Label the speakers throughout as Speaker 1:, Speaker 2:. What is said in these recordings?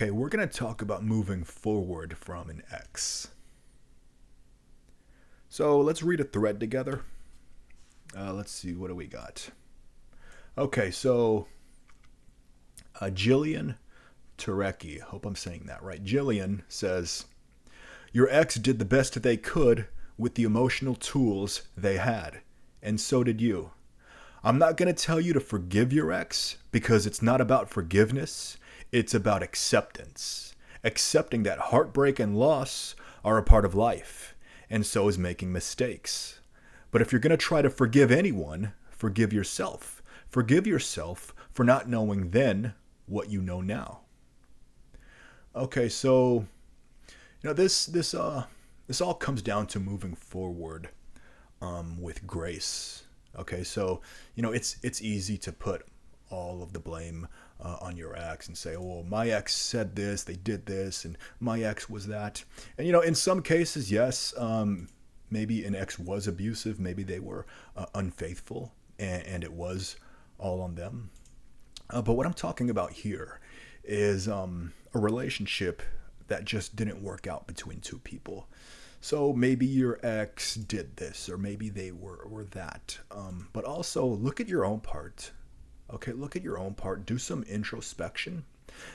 Speaker 1: Okay, we're going to talk about moving forward from an ex. So let's read a thread together. Let's see, what do we got? Okay, so Jillian Turecki, hope I'm saying that right. Jillian says, your ex did the best they could with the emotional tools they had, and so did you. I'm not going to tell you to forgive your ex because it's not about forgiveness, it's about acceptance. Accepting that heartbreak and loss are a part of life, and so is making mistakes. But if you're going to try to forgive anyone, forgive yourself. Forgive yourself for not knowing then what you know now. Okay, so this all comes down to moving forward with grace. Okay, so it's easy to put all of the blame on your ex and say, "Oh, my ex said this, they did this, and my ex was that." And in some cases, yes, maybe an ex was abusive, maybe they were unfaithful, and it was all on them. But what I'm talking about here is a relationship that just didn't work out between two people. So maybe your ex did this, or maybe they were that. But also look at your own part. Okay, look at your own part. Do some introspection.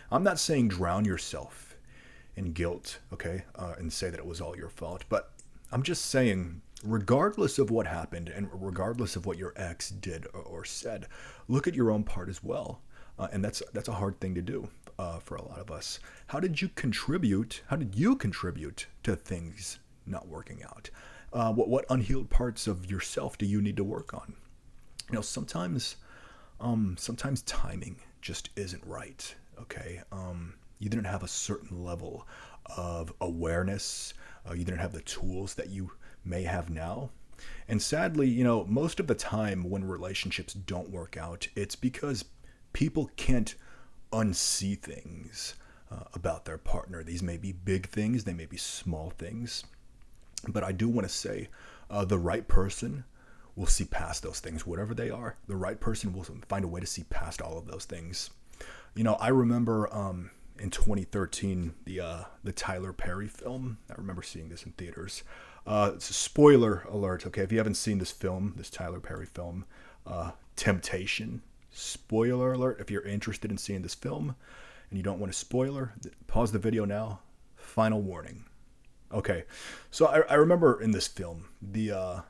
Speaker 1: I'm not saying drown yourself in guilt, okay, and say that it was all your fault. But I'm just saying, regardless of what happened and regardless of what your ex did or said, look at your own part as well. And that's a hard thing to do for a lot of us. How did you contribute? How did you contribute to things not working out? What unhealed parts of yourself do you need to work on? Sometimes timing just isn't right. Okay, you didn't have a certain level of awareness. You didn't have the tools that you may have now. And sadly, most of the time when relationships don't work out, it's because people can't unsee things about their partner. These may be big things, they may be small things. But I do want to say the right person will see past those things, whatever they are. The right person will find a way to see past all of those things. I remember in 2013 the Tyler Perry film. I remember seeing this in theaters. Spoiler alert. Okay, if you haven't seen this film, this Tyler Perry film, Temptation. Spoiler alert. If you're interested in seeing this film and you don't want a spoiler, pause the video now. Final warning. Okay, so I remember in this film the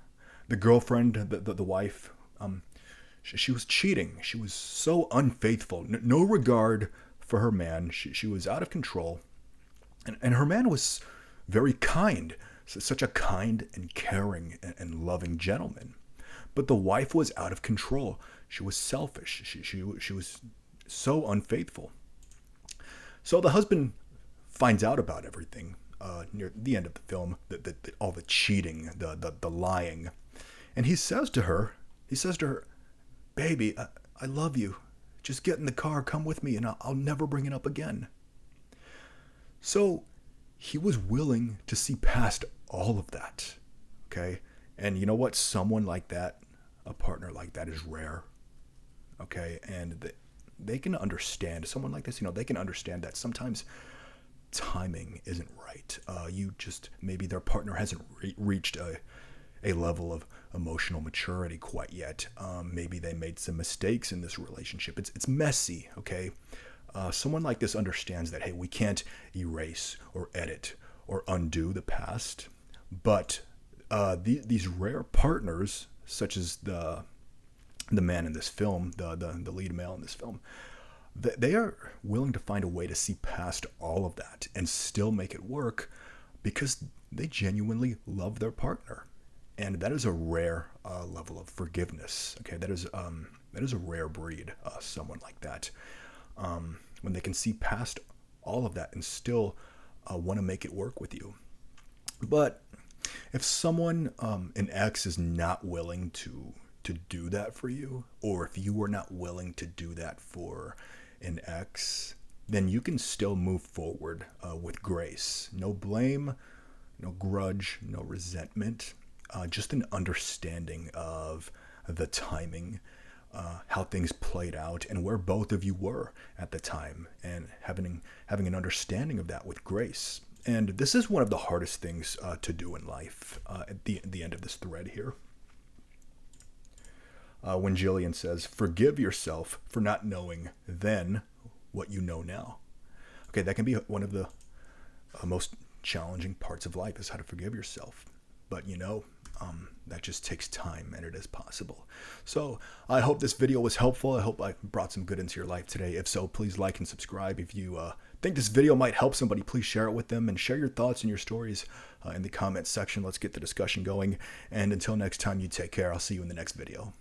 Speaker 1: girlfriend, the wife, she was cheating. She was so unfaithful. No regard for her man. She was out of control, and her man was very kind, such a kind and caring and loving gentleman. But the wife was out of control. She was selfish. She was so unfaithful. So the husband finds out about everything near the end of the film, all the cheating, the lying, and he says to her, "Baby, I love you. Just get in the car, come with me, and I'll never bring it up again." So he was willing to see past all of that. Okay, and you know what? Someone like that, a partner like that, is rare. Okay, and they can understand someone like this. They can understand that sometimes timing isn't right. You just maybe their partner hasn't reached a level of emotional maturity quite yet. Maybe they made some mistakes in this relationship. It's messy. Okay, someone like this understands that, hey, we can't erase or edit or undo the past, but these rare partners, such as the man in this film, the lead male in this film, they are willing to find a way to see past all of that and still make it work because they genuinely love their partner, and that is a rare level of forgiveness. Okay, that is a rare breed. Someone like that, when they can see past all of that and still want to make it work with you. But if someone, an ex, is not willing to do that for you, or if you are not willing to do that for an ex, then you can still move forward with grace. No blame, no grudge, no resentment, just an understanding of the timing how things played out and where both of you were at the time, and having an understanding of that with grace. And this is one of the hardest things to do in life. At the end of this thread here, when Jillian says, "Forgive yourself for not knowing then what you know now." Okay, that can be one of the most challenging parts of life, is how to forgive yourself. But that just takes time, and it is possible. So I hope this video was helpful. I hope I brought some good into your life today. If so, please like and subscribe. If you think this video might help somebody, please share it with them, and share your thoughts and your stories in the comments section. Let's get the discussion going. And until next time, you take care. I'll see you in the next video.